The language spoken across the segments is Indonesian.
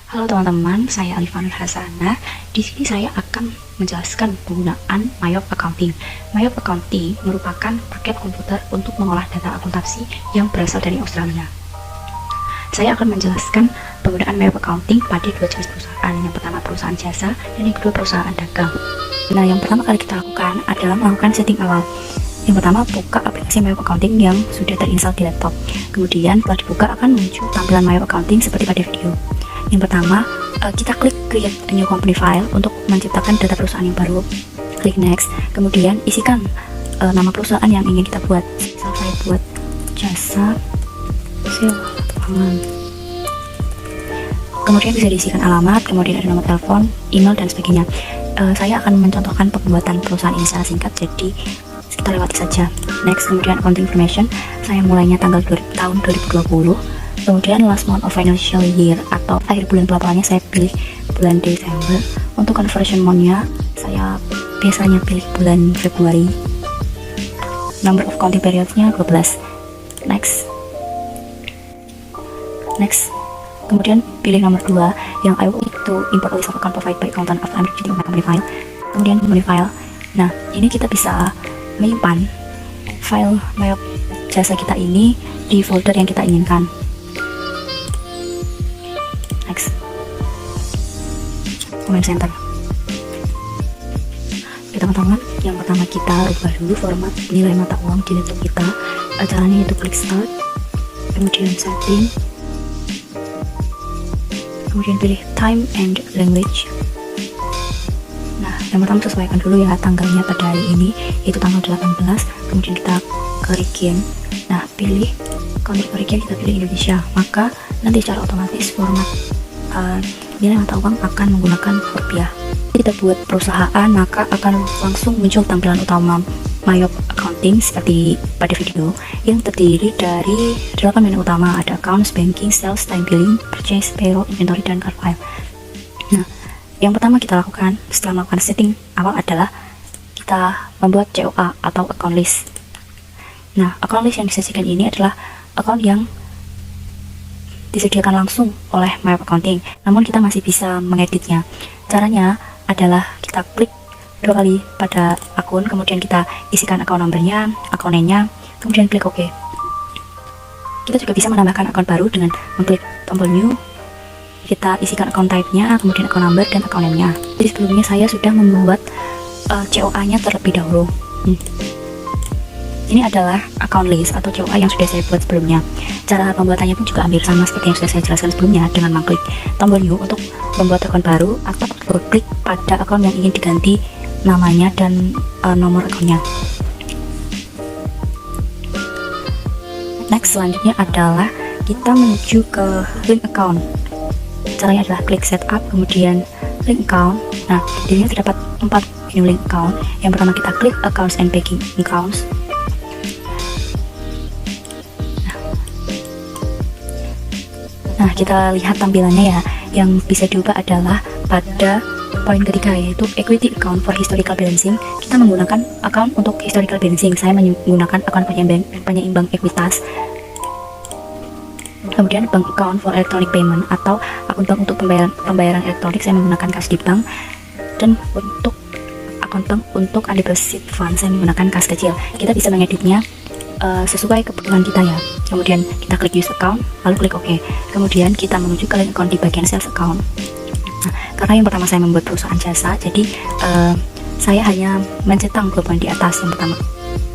Halo teman-teman, saya Alifah Nur Hasanah. Di sini saya akan menjelaskan penggunaan Mayop Accounting. Mayop Accounting merupakan paket komputer untuk mengolah data akuntansi yang berasal dari Australia. Saya akan menjelaskan penggunaan Mayop Accounting pada dua jenis perusahaan. Yang pertama perusahaan jasa dan yang kedua perusahaan dagang. Nah, yang pertama kali kita lakukan adalah melakukan setting awal. Yang pertama, buka aplikasi Mayop Accounting yang sudah terinstall di laptop. Kemudian setelah dibuka akan muncul tampilan Mayop Accounting seperti pada video. Yang pertama, kita klik create a new company file untuk menciptakan data perusahaan yang baru. Klik next, kemudian isikan nama perusahaan yang ingin kita buat. Misal saya buat jasa sewa ruangan. Kemudian bisa diisikan alamat, kemudian ada nomor telepon, email, dan sebagainya. Saya akan mencontohkan pembuatan perusahaan ini secara singkat, jadi kita lewati saja. Next, kemudian accounting information, saya mulainya tanggal tahun 2020. Kemudian last month of financial year atau akhir bulan pelaporannya saya pilih bulan Desember. Untuk conversion month-nya saya biasanya pilih bulan Februari. Number of counting periods-nya 12. Next. Kemudian pilih nomor 2 yang I will to import a list of account provided by accountant after I'm creating my company file. Kemudian company file. Nah, ini kita bisa menyimpan file Mayop jasa kita ini di folder yang kita inginkan. Next, comment center. Oke teman-teman, yang pertama kita ubah dulu format nilai mata uang di laptop kita. Caranya itu klik start, kemudian setting, kemudian pilih time and language. Nah, yang pertama sesuaikan dulu ya tanggalnya pada hari ini, yaitu tanggal 18. Kemudian kita ke region. Nah, pilih country region, kita pilih Indonesia. Maka nanti secara otomatis format nilai mata uang akan menggunakan rupiah. Kita buat perusahaan, maka akan langsung muncul tampilan utama Mayop Accounting seperti pada video, yang terdiri dari 8 menu utama. Ada accounts, banking, sales, time billing, purchase, payroll, inventory, dan card file. Nah, yang pertama kita lakukan setelah melakukan setting awal adalah kita membuat COA atau account list. Nah, account list yang disajikan ini adalah account yang disediakan langsung oleh Mayop Accounting, namun kita masih bisa mengeditnya. Caranya adalah kita klik 2 kali pada akun, kemudian kita isikan account number-nya, account name-nya, kemudian klik OK. Kita juga bisa menambahkan akun baru dengan mengklik tombol new. Kita isikan account type-nya, kemudian account number dan account name-nya. Jadi sebelumnya saya sudah membuat COA-nya terlebih dahulu. Ini adalah account list atau COA yang sudah saya buat sebelumnya. Cara pembuatannya pun juga hampir sama seperti yang sudah saya jelaskan sebelumnya, dengan mengklik tombol new untuk membuat akun baru atau klik pada akun yang ingin diganti namanya dan nomor akunnya. Next, selanjutnya adalah kita menuju ke link account. Caranya adalah klik setup, kemudian link account. Nah, di sini terdapat 4 menu link account. Yang pertama kita klik accounts and banking accounts. Nah, kita lihat tampilannya ya. Yang bisa diubah adalah pada poin ketiga, yaitu equity account for historical balancing. Kita menggunakan account untuk historical balancing. Saya menggunakan account penyeimbang ekuitas. Kemudian bank account for electronic payment atau akun bank untuk pembayaran elektronik, saya menggunakan kas di bank. Dan untuk akun bank untuk undeposit fund, saya menggunakan kas kecil. Kita bisa mengeditnya sesuai kebutuhan kita ya. Kemudian kita klik use account, lalu klik OK. Kemudian kita menuju ke link account di bagian sales account. Nah, karena yang pertama saya membuat perusahaan jasa, jadi saya hanya mencetang 2 poin di atas. Yang pertama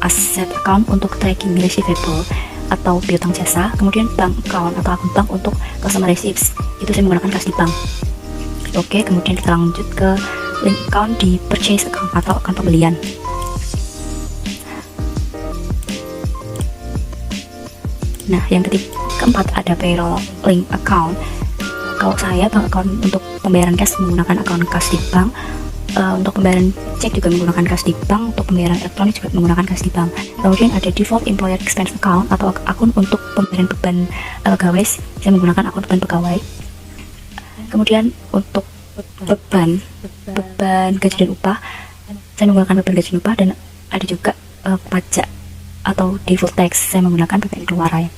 asset account untuk tracking receivable atau piutang jasa, kemudian bank account atau akun bank untuk customer receipts, itu saya menggunakan kas di bank. Oke, kemudian kita lanjut ke link account di purchase account atau akun pembelian. Nah, yang keempat ada payroll link account. Kalau saya bank account untuk pembayaran cash menggunakan akun kas di bank, untuk pembayaran cek juga menggunakan kas di bank, untuk pembayaran elektronik juga menggunakan kas di bank. Kemudian ada default employer expense account atau akun untuk pembayaran beban pegawai, saya menggunakan akun beban pegawai. Kemudian untuk beban gaji dan upah, saya menggunakan beban gaji dan upah, dan ada juga pajak atau default tax, saya menggunakan PPN keluaran.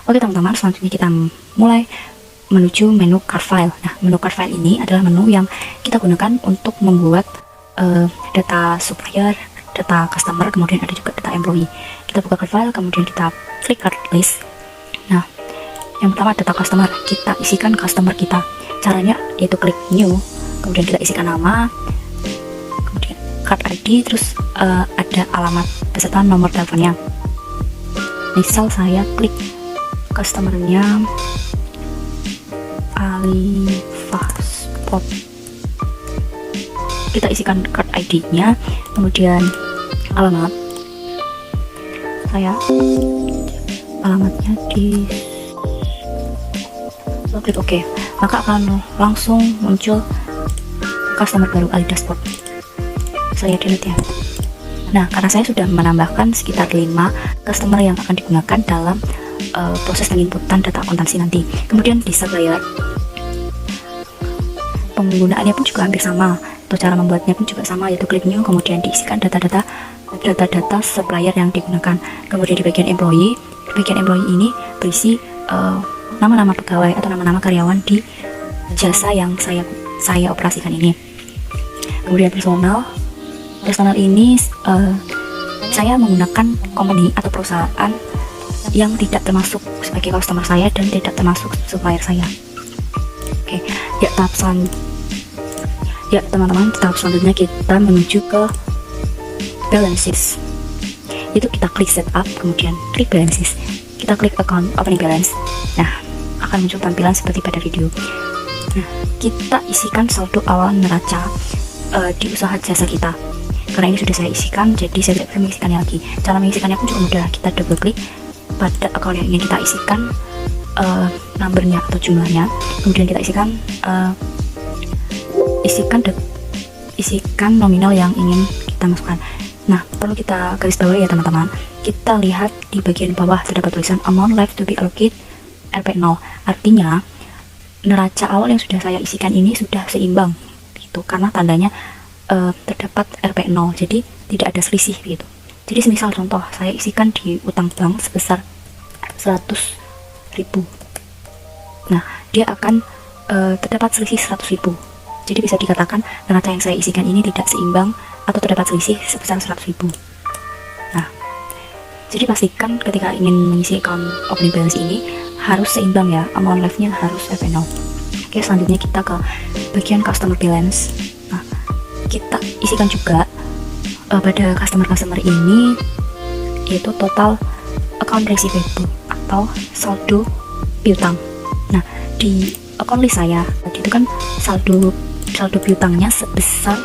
Oke teman-teman, selanjutnya kita mulai menuju menu cart file. Nah, menu cart file ini adalah menu yang kita gunakan untuk membuat data supplier, data customer, kemudian ada juga data employee. Kita buka cart file, kemudian kita klik cart list. Nah, yang pertama data customer, kita isikan customer kita. Caranya yaitu klik new, kemudian kita isikan nama, kemudian card ID, terus ada alamat beserta nomor teleponnya. Misal saya klik customernya Alifasport, kita isikan card ID-nya, kemudian alamat, saya alamatnya di klik OK, maka akan langsung muncul customer baru Alifasport. Saya delete ya. Nah, karena saya sudah menambahkan sekitar 5 customer yang akan digunakan dalam proses penginputan data akuntansi nanti. Kemudian di supplier, penggunaannya pun juga hampir sama, atau cara membuatnya pun juga sama, yaitu klik new, kemudian diisikan data-data supplier yang digunakan. Kemudian di bagian employee ini berisi nama-nama pegawai atau nama-nama karyawan di jasa yang saya operasikan ini. Kemudian personal ini saya menggunakan company atau perusahaan yang tidak termasuk sebagai customer saya dan tidak termasuk supplier saya. Oke, ya teman-teman, tahap selanjutnya kita menuju ke balances. Itu kita klik setup, kemudian klik balances, kita klik account opening balance. Nah, akan muncul tampilan seperti pada video. Nah, kita isikan saldo awal neraca di usaha jasa kita. Karena ini sudah saya isikan, jadi saya tidak perlu mengisikannya lagi. Cara mengisikannya pun cukup mudah. Kita double klik pada account yang ingin kita isikan numbernya atau jumlahnya, kemudian kita isikan nominal yang ingin kita masukkan. Nah, perlu kita garis bawahi ya teman-teman. Kita lihat di bagian bawah terdapat tulisan amount left to be allocated Rp0. Artinya neraca awal yang sudah saya isikan ini sudah seimbang gitu, karena tandanya terdapat Rp0, jadi tidak ada selisih gitu. Jadi semisal contoh saya isikan di utang bank sebesar 100.000, nah dia akan terdapat selisih 100.000. Jadi bisa dikatakan neraca yang saya isikan ini tidak seimbang atau terdapat selisih sebesar 100.000. Nah, jadi pastikan ketika ingin mengisi account opening balance ini harus seimbang ya, amount left-nya harus Rp0. Oke, selanjutnya kita ke bagian customer balance. Nah, kita isikan juga pada customer ini yaitu total account receivable atau saldo piutang. Nah, di account list saya tadi itu kan saldo piutangnya sebesar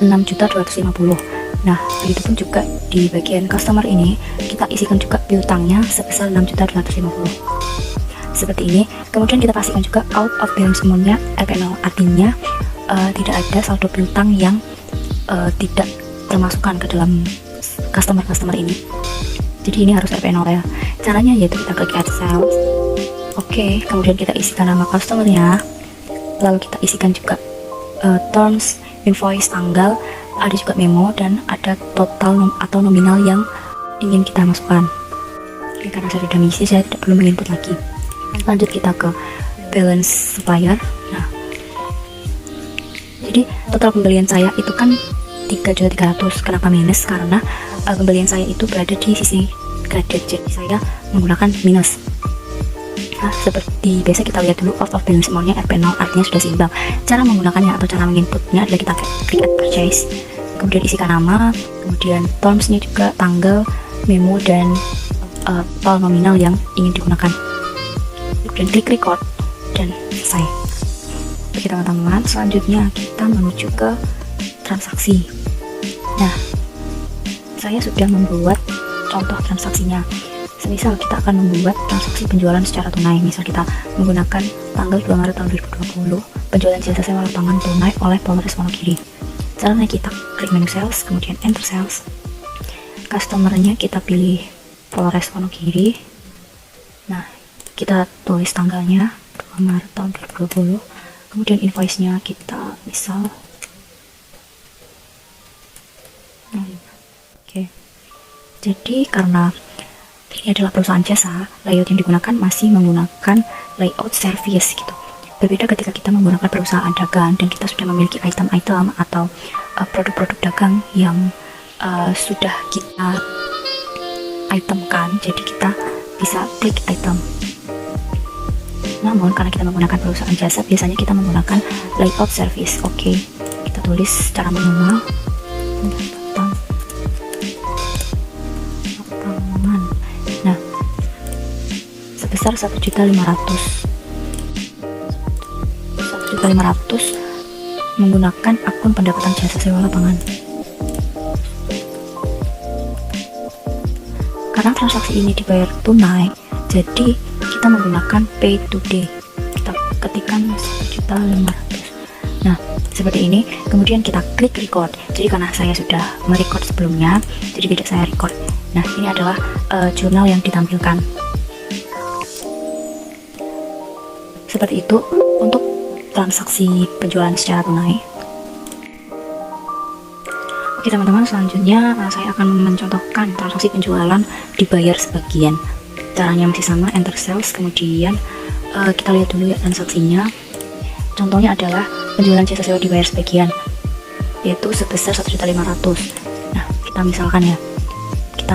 6.250.000. Nah, begitu pun juga di bagian customer ini kita isikan juga piutangnya sebesar 6.250.000. Seperti ini. Kemudian kita pastikan juga out of balance amount-nya Rp0, artinya tidak ada saldo piutang yang tidak termasukkan ke dalam customer ini. Jadi ini harus Rp0 ya. Caranya yaitu kita klik add sales. Oke, kemudian kita isikan nama customernya, lalu kita isikan juga terms, invoice, tanggal, ada juga memo, dan ada total atau nominal yang ingin kita masukkan. Oke, karena saya sudah mengisi, saya tidak perlu menginput lagi. Lanjut kita ke balance supplier. Nah, jadi total pembelian saya itu kan 3.300.000. Kenapa minus? Karena pembelian saya itu berada di sisi kredit, jadi saya menggunakan minus. Nah, seperti biasa kita lihat dulu out of balance amount-nya Rp0, artinya sudah seimbang. Cara menggunakannya atau cara menginputnya adalah kita klik add purchase, kemudian isikan nama, kemudian terms-nya juga, tanggal, memo, dan total nominal yang ingin digunakan. Kemudian klik record dan selesai. Oke teman-teman, selanjutnya kita menuju ke transaksi. Nah, saya sudah membuat contoh transaksinya. Semisal kita akan membuat transaksi penjualan secara tunai, misal kita menggunakan tanggal 2 Maret tahun 2020 penjualan jasa sewa lapangan tunai oleh Polres Wonogiri. Caranya kita klik menu sales, kemudian enter sales, customernya kita pilih Polres Wonogiri. Nah, kita tulis tanggalnya 2 Maret tahun 2020, kemudian invoice-nya kita misal oke. Jadi karena ini adalah perusahaan jasa, layout yang digunakan masih menggunakan layout service gitu. Berbeda ketika kita menggunakan perusahaan dagang dan kita sudah memiliki item-item atau produk-produk dagang yang sudah kita itemkan, jadi kita bisa klik item. Namun karena kita menggunakan perusahaan jasa, biasanya kita menggunakan layout service. Oke, kita tulis secara manual. Nah, sebesar 1.500.000 menggunakan akun pendapatan jasa sewa lapangan. Karena transaksi ini dibayar tunai, jadi kita menggunakan pay today. Kita ketikkan 1.500.000. Nah, seperti ini. Kemudian kita klik record. Jadi karena saya sudah merecord sebelumnya, jadi tidak saya record. Nah, ini adalah jurnal yang ditampilkan. Seperti itu untuk transaksi penjualan secara tunai. Oke teman-teman, selanjutnya saya akan mencontohkan transaksi penjualan dibayar sebagian. Caranya masih sama, enter sales, kemudian kita lihat dulu ya transaksinya. Contohnya adalah penjualan jasa sewa dibayar sebagian, yaitu sebesar 1.500.000. Nah, kita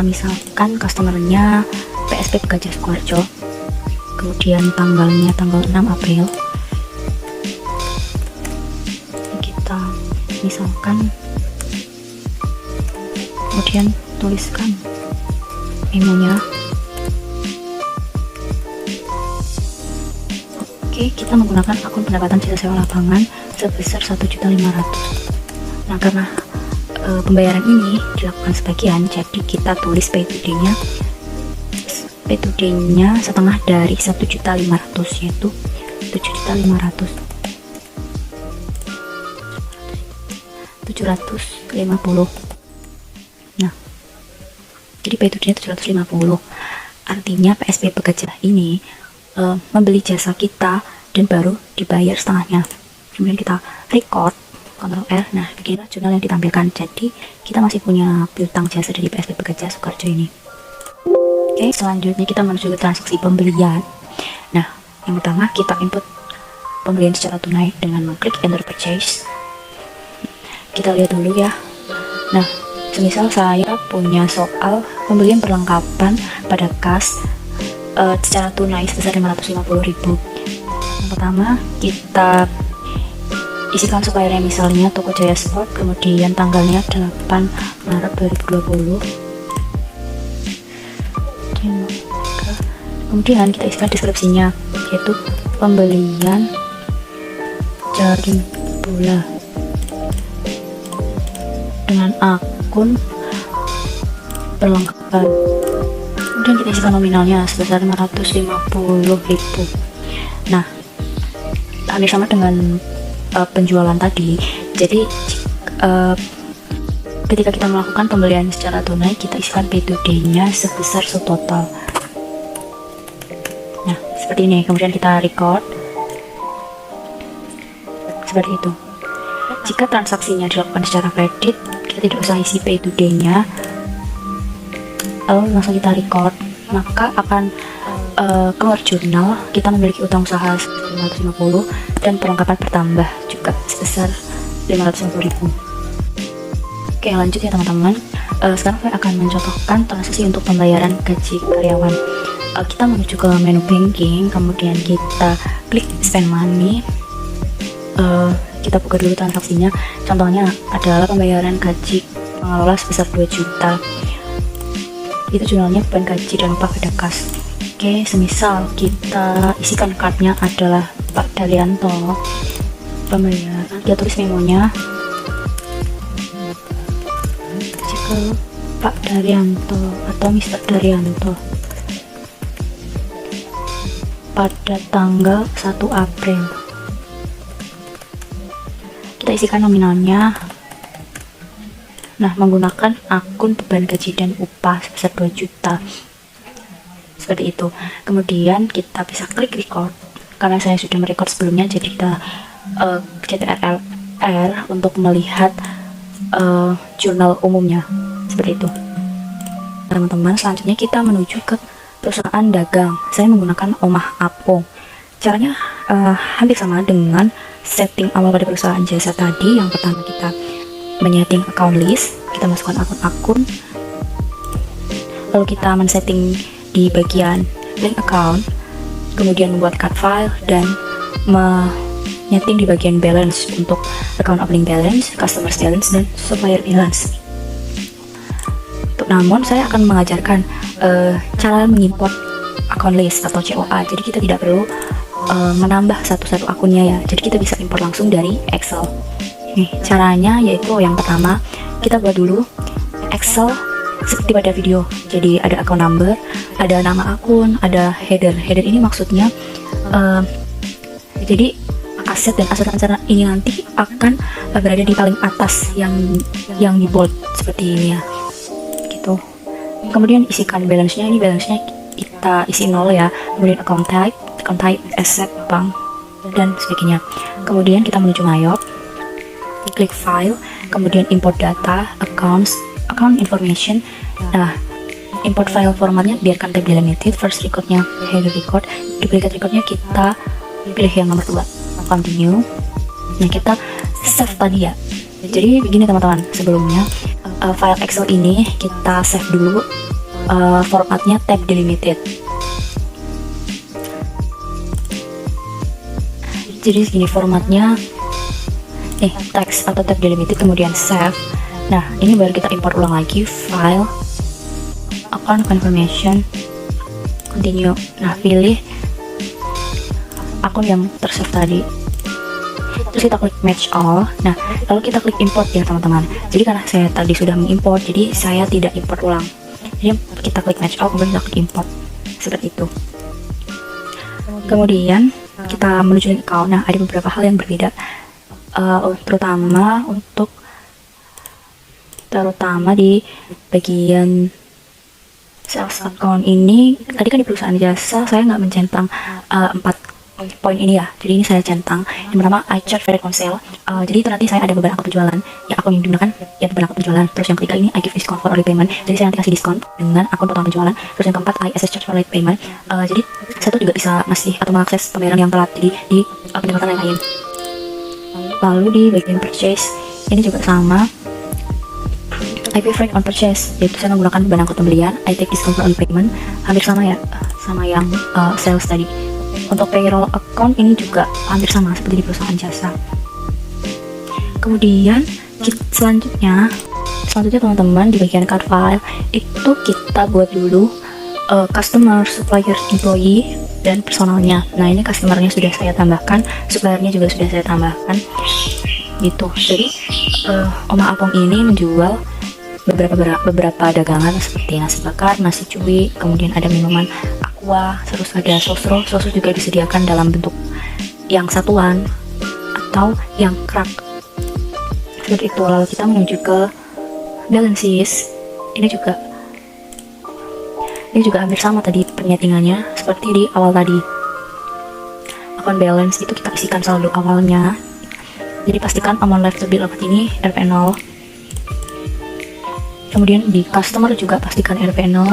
misalkan customernya PSP Pegajas Sukoharjo, kemudian tanggalnya tanggal 6 April. Kita misalkan, kemudian tuliskan memonya. Oke, kita menggunakan akun pendapatan jasa sewa lapangan sebesar 1.500.000. Nah, karena pembayaran ini dilakukan sebagian, jadi kita tulis pay today-nya setengah dari 1.500.000, yaitu 750. Nah, jadi pay today-nya 750. Artinya PSP Pegajas ini membeli jasa kita dan baru dibayar setengahnya. Kemudian kita record, Ctrl R. Nah, beginilah jurnal yang ditampilkan. Jadi kita masih punya piutang jasa dari PSP Pegajas Sukoharjo ini. Oke, selanjutnya kita menuju ke transaksi pembelian. Nah, yang pertama kita input pembelian secara tunai dengan mengklik enter purchase. Kita lihat dulu ya. Nah, semisal saya punya soal pembelian perlengkapan pada kas secara tunai sebesar 550.000. Yang pertama kita isikan suppliernya, misalnya Toko Jaya Sport, kemudian tanggalnya 8 Maret 2020. Kemudian kita isikan deskripsinya, yaitu pembelian jaring bola dengan akun perlengkapan. Kemudian kita isikan nominalnya sebesar 550.000. Nah, hampir sama dengan penjualan tadi. Jadi ketika kita melakukan pembelian secara tunai, kita isikan pay today-nya sebesar setotal. Nah, seperti ini. Kemudian kita record seperti itu. Jika transaksinya dilakukan secara kredit, kita tidak usah isi pay today-nya, lalu langsung kita record, maka akan keluar jurnal kita memiliki utang usaha 550 dan perlengkapan bertambah juga sebesar 550.000. Oke, lanjut ya teman-teman. Sekarang saya akan mencontohkan transaksi untuk pembayaran gaji karyawan. Kita menuju ke menu banking, kemudian kita klik spend money. Kita buka dulu transaksinya. Contohnya adalah pembayaran gaji pengelola sebesar 2 juta. Itu jurnalnya beban gaji dan upah pada kas. Oke, semisal kita isikan cardnya adalah Pak Daryanto, pembayaran, kita tulis memonya. Jika Pak Daryanto atau Mr. Daryanto pada tanggal 1 April, kita isikan nominalnya. Nah, menggunakan akun beban gaji dan upah sebesar 2 juta. Seperti itu. Kemudian kita bisa klik record. Karena saya sudah merecord sebelumnya, jadi kita CTRL-R untuk melihat jurnal umumnya. Seperti itu. teman-teman, selanjutnya kita menuju ke perusahaan dagang. Saya menggunakan Omah Apong. Caranya hampir sama dengan setting awal pada perusahaan jasa tadi. Yang pertama kita menyeting account list, kita masukkan akun-akun, lalu kita men-setting di bagian bank account, kemudian membuat cut file dan menyeting di bagian balance untuk account opening balance, customer balance, dan supplier balance. Namun saya akan mengajarkan cara mengimport account list atau COA, jadi kita tidak perlu menambah satu-satu akunnya ya, jadi kita bisa import langsung dari Excel. Nih caranya yaitu yang pertama kita buat dulu Excel seperti pada video. Jadi ada account number, ada nama akun, ada header. Header ini maksudnya jadi aset dan aset ini nanti akan berada di paling atas yang di bold seperti ini ya, gitu. Kemudian isikan balance-nya. Ini balance-nya kita isi 0 ya. Kemudian account type, asset, bank, dan sebagainya. Kemudian kita menuju Mayop, klik file, kemudian import data, account information. Nah, import file formatnya biarkan tab delimited, first recordnya header record, duplicate recordnya kita pilih yang nomor 2, continue. Nah, kita save tadi ya. Jadi begini teman-teman, sebelumnya file Excel ini kita save dulu, formatnya tab delimited. Jadi segini formatnya, text atau tab delimited, kemudian save. Nah, ini baru kita import ulang lagi, file, account information, continue. Nah, pilih akun yang tersave tadi, terus kita klik match all. Nah, lalu kita klik import ya teman-teman. Jadi karena saya tadi sudah mengimport, jadi saya tidak import ulang. Jadi kita klik match all, kemudian kita klik import seperti itu. Kemudian kita menuju account. Nah, ada beberapa hal yang berbeda, terutama di bagian sales account ini. Tadi kan di perusahaan jasa saya nggak mencentang 4 poin ini ya, jadi ini saya centang. Yang pertama, I charge very sale. Jadi itu nanti saya ada beban angka penjualan, ya akun yang digunakan ya beban angka penjualan. Terus yang ketiga ini I give discount for early payment, jadi saya nanti kasih diskon dengan akun potongan penjualan. Terus yang keempat, I assess charge for late payment, jadi saya tuh juga bisa ngasih atau mengakses pembayaran yang telat di pendapatan yang lain. Lalu di bagian purchase ini juga sama, I pay freight on purchase, yaitu saya menggunakan beban angkut pembelian. I take discount for early payment, hampir sama ya, sama yang sales tadi. Untuk payroll account ini juga hampir sama seperti di perusahaan jasa. Kemudian selanjutnya teman-teman, di bagian card file itu kita buat dulu customer, supplier, employee, dan personalnya. Nah, ini customernya sudah saya tambahkan, suppliernya juga sudah saya tambahkan gitu. Jadi Omah Apong ini menjual beberapa dagangan seperti nasi bakar, nasi cui, kemudian ada minuman aqua, terus ada sosro juga disediakan dalam bentuk yang satuan atau yang crack seperti itu. Lalu kita menuju ke balances. Ini juga hampir sama tadi penyetingannya seperti di awal tadi. Account balance itu kita isikan saldo awalnya, jadi pastikan amount left to be left ini RP0. Kemudian di customer juga pastikan RP0.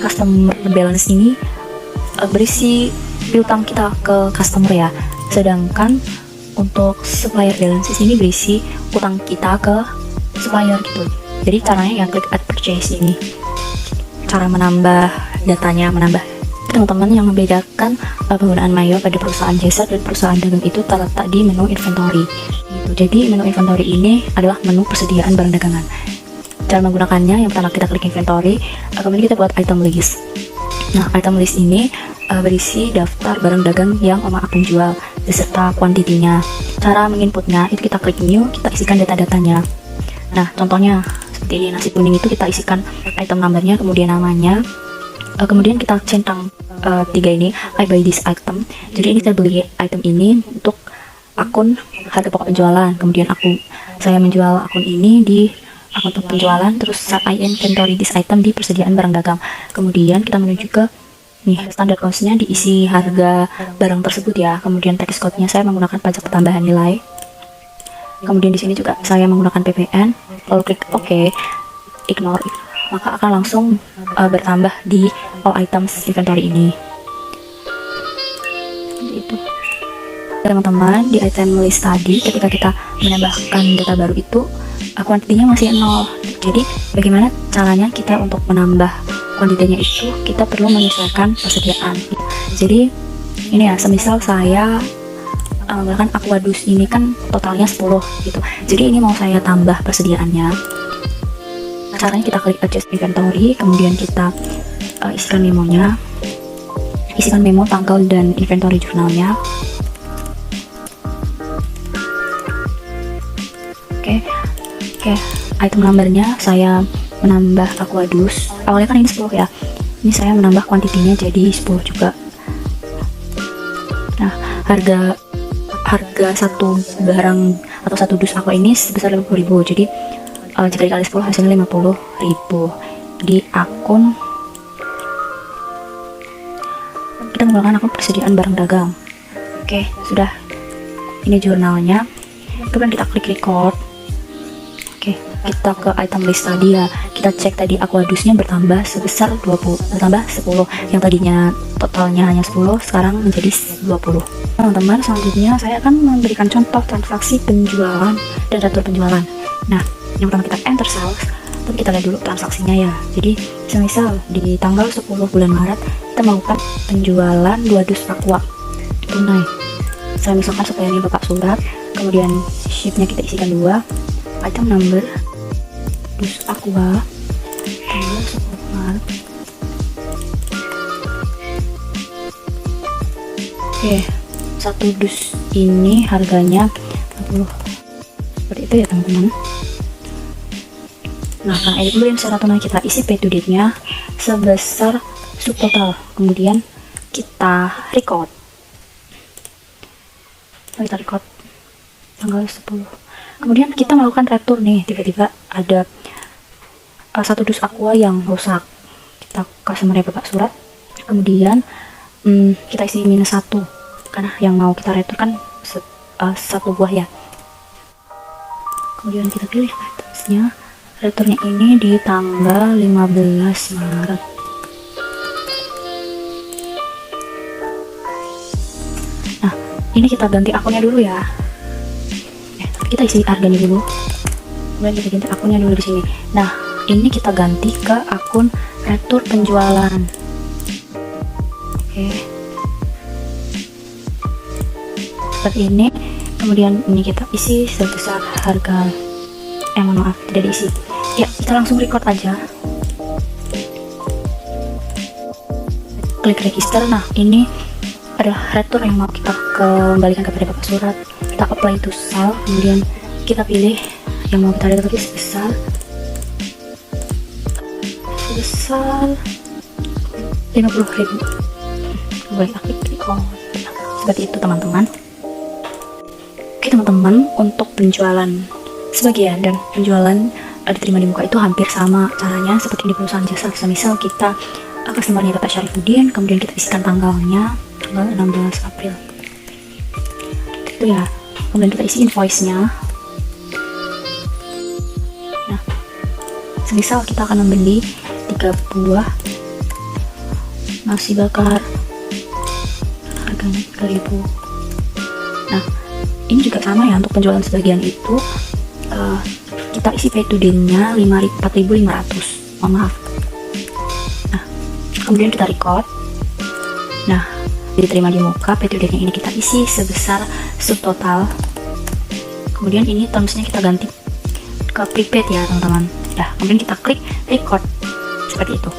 Customer balance ini berisi piutang kita ke customer ya, sedangkan untuk supplier balances ini berisi utang kita ke supplier gitu. Jadi caranya yang klik add purchase ini, cara menambah datanya, teman-teman. Yang membedakan penggunaan Mayop pada perusahaan jasa dan perusahaan dagang itu terletak di menu inventory gitu. Jadi menu inventory ini adalah menu persediaan barang dagangan. Cara menggunakannya, yang pertama kita klik inventory, kemudian kita buat item list. Nah, item list ini berisi daftar barang dagang yang Omah Apong jual beserta kuantitinya. Cara menginputnya itu kita klik new, kita isikan data-datanya. Nah, contohnya seperti ini, nasi kuning itu kita isikan item numbernya, kemudian namanya, kemudian kita centang 3 ini, I buy this item. Jadi ini saya beli item ini untuk akun harga pokok penjualan, kemudian saya menjual akun ini di akun penjualan, terus I inventory this item di persediaan barang dagang. Kemudian kita menuju ke standar cost-nya, diisi harga barang tersebut ya. Kemudian tax code-nya saya menggunakan pajak pertambahan nilai. Kemudian di sini juga saya menggunakan PPN. Lalu klik OK, ignore maka akan langsung bertambah di all items inventory ini. Seperti itu. Teman-teman, di item list tadi ketika kita menambahkan data baru itu kuantitinya masih 0. Jadi bagaimana caranya kita untuk menambah kuantitinya itu? Kita perlu menyesuaikan persediaan. Jadi ini ya, semisal saya menggunakan Aquadus ini kan totalnya 10 gitu. Jadi ini mau saya tambah persediaannya. Caranya kita klik adjust inventory, kemudian kita isikan memonya, isikan memo tanggal dan inventory jurnalnya. Oke, item numbernya saya menambah Aquadus. Awalnya kan ini 10 ya. Ini saya menambah kuantitinya jadi 10 juga. Nah, harga satu barang atau satu dus aqua ini sebesar 50.000. Jadi jika dikali 10 hasilnya 50.000. Di akun kita menggunakan akun persediaan barang dagang. Oke, sudah. Ini jurnalnya. Kemudian kita klik record. Oke, kita ke item list tadi ya. Kita cek tadi Aquadusnya bertambah sebesar 10. Yang tadinya totalnya hanya 10, sekarang menjadi 20. Teman-teman, selanjutnya saya akan memberikan contoh transaksi penjualan dan retur penjualan. Nah, yang pertama kita enter sales, tapi kita lihat dulu transaksinya ya. Jadi, semisal di tanggal 10 bulan Maret kita melakukan penjualan 2 dus aqua tunai. Saya misalkan supaya ini bapak surat, kemudian sheetnya kita isikan 2. Item number dus aqua tanggal 10 Maret. Oke, satu dus ini harganya 40. Seperti itu ya teman-teman. Nah, karena ini kemudian secara tunai kita isi pay to date-nya sebesar subtotal. Kemudian kita record. Kita record tanggal 10. Kemudian kita melakukan retur nih, tiba-tiba ada satu dus aqua yang rusak. Kita customer-nya bapak surat, kemudian kita isi -1 karena yang mau kita retur kan satu buah ya. Kemudian kita pilih itemsnya, returnya ini di tanggal 15 Maret. Nah, ini kita ganti akunnya dulu ya. Kita isi harganya dulu, kemudian kita ganti akunnya dulu di sini. Nah, ini kita ganti ke akun retur penjualan. Oke, seperti ini. Kemudian ini kita isi sebesar harga. Maaf, tidak diisi. Ya, kita langsung record aja. Klik register. Nah, ini adalah retur yang mau kita kembalikan kepada bapak surat. Kita apply to sell, kemudian kita pilih yang mau kita retur sebesar 50.000. Boleh klik record. Seperti itu teman-teman. Oke teman-teman, untuk penjualan sebagian dan penjualan diterima di muka itu hampir sama caranya seperti di perusahaan jasa. Misal kita customer-nya Bapak Syarifuddin, kemudian kita isikan tanggalnya tanggal 16 April itu ya. Kemudian kita isi invoice-nya. Nah, semisal kita akan membeli 3 buah nasi bakar, harganya 3.000. Nah, ini juga sama ya, untuk penjualan sebagian itu kita isi pay to date-nya 4.500. Maaf. Nah, kemudian kita record. Nah, diterima di muka, pay to date-nya ini kita isi sebesar subtotal. Kemudian ini terms-nya kita ganti ke prepaid ya teman-teman. Nah, kemudian kita klik record seperti itu.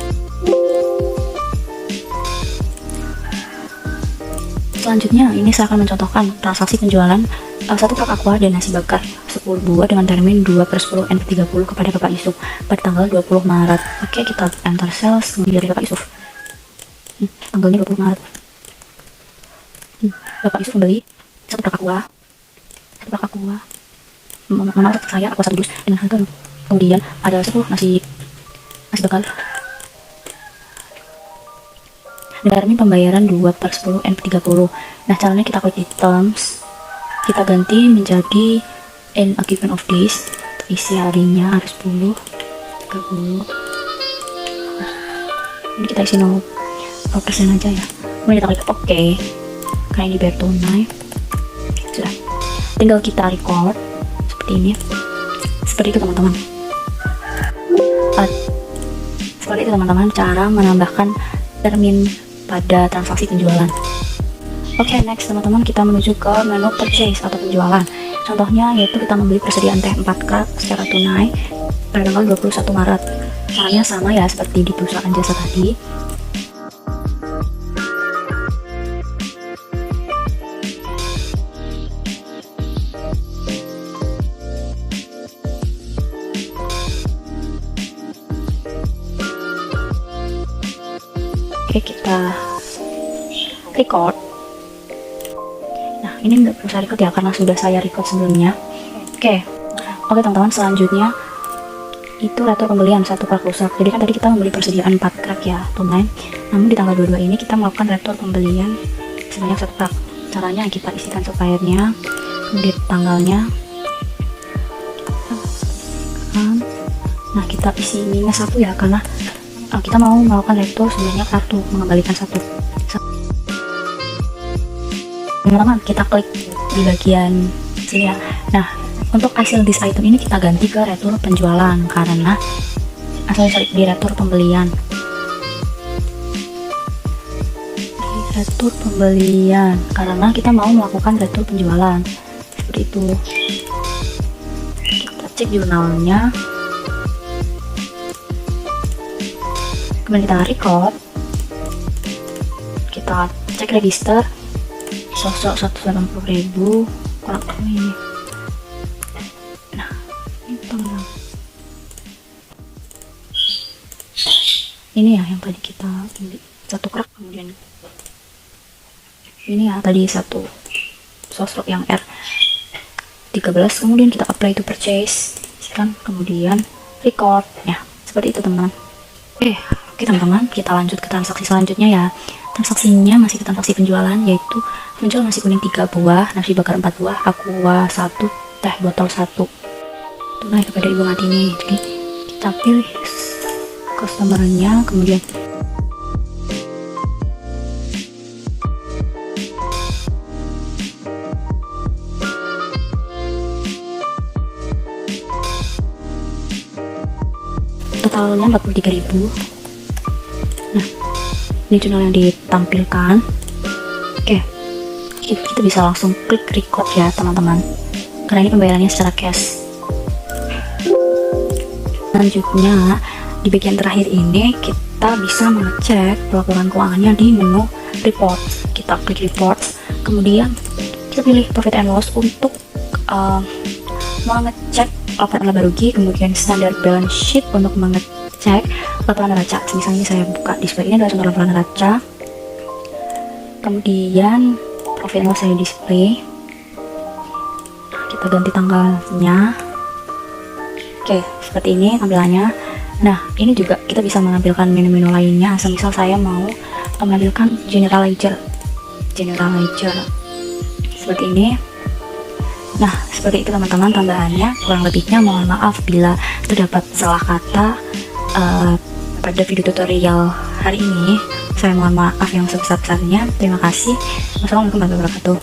Selanjutnya, ini saya akan mencontohkan transaksi penjualan satu truk aqua dan nasi bakar 10 buah dengan termin 2/10 NP30 kepada Bapak Yusuf pada tanggal 20 Maret. Oke, kita enter sales kemudian dari Bapak Yusuf. Tanggalnya 20 Maret. Bapak Yusuf membeli satu truk aqua. Menurut saya aqua satu dus dengan harga. Kemudian ada 10 nasi bakar. Termin pembayaran 2/10 NP30. Nah, caranya kita klik di terms, kita ganti menjadi in a given of days, isi harinya harus 10, 30, Ini kita isi 0% aja ya. Kemudian kita klik OK karena ini bayar tunai. Sudah, tinggal kita record seperti ini. Seperti itu teman-teman. Seperti itu teman-teman cara menambahkan termin pada transaksi penjualan. Oke, next teman-teman, kita menuju ke menu purchase atau penjualan. Contohnya yaitu kita membeli persediaan teh 4 cup secara tunai pada tanggal 21 Maret. Caranya sama ya seperti di perusahaan jasa tadi. Oke, kita record. Nah, ini nggak perlu saya record ya karena sudah saya record sebelumnya. Oke, teman-teman, selanjutnya itu retur pembelian 1 truk rusak. Jadi kan tadi kita membeli persediaan 4 truk ya tunai, namun di tanggal 22 ini kita melakukan retur pembelian sebanyak 1 truk. Caranya kita isikan suppliernya, kemudian tanggalnya. Nah, kita isi minus 1 ya karena kita mau melakukan retur sebanyak 1, mengembalikan 1. Teman-teman, kita klik di bagian sini ya. Nah, untuk hasil this item ini kita ganti ke retur penjualan karena di retur pembelian. Retur pembelian karena kita mau melakukan retur penjualan. Seperti itu. Kita cek jurnalnya. Kemudian kita record. Kita cek register. Sosok 180.000 kurang ini. Nah, itu ini ya yang tadi kita beli 1 krek, kemudian ini ya tadi 1 sosok yang R13, kemudian kita apply to purchase kan, kemudian record ya, seperti itu teman-teman. Oke teman-teman, kita lanjut ke transaksi selanjutnya ya. Transaksinya masih ke transaksi penjualan, yaitu menjual nasi kuning 3 buah, nasi bakar 4 buah, aqua 1, teh botol 1 tunai kepada Ibu Martini. Jadi kita pilih customernya, kemudian totalnya 43.000. Nah, ini jurnal yang ditampilkan. Oke, kita bisa langsung klik record ya teman-teman, karena ini pembayarannya secara cash. Selanjutnya di bagian terakhir ini kita bisa mengecek laporan keuangannya di menu report. Kita klik report, kemudian kita pilih profit and loss untuk mengecek laporan laba rugi, kemudian standard balance sheet untuk mengecek laporan neraca. Misalnya saya buka display ini adalah contoh laporan neraca, kemudian profit and loss saya display. Kita ganti tanggalnya. Oke, seperti ini tampilannya. Nah, ini juga kita bisa menampilkan menu-menu lainnya. Misal saya mau menampilkan general ledger seperti ini. Nah, seperti itu teman-teman tambahannya. Kurang lebihnya mohon maaf bila terdapat salah kata pada video tutorial hari ini. Saya mohon maaf yang sebesar-besarnya. Terima kasih. Wassalamualaikum warahmatullahi wabarakatuh.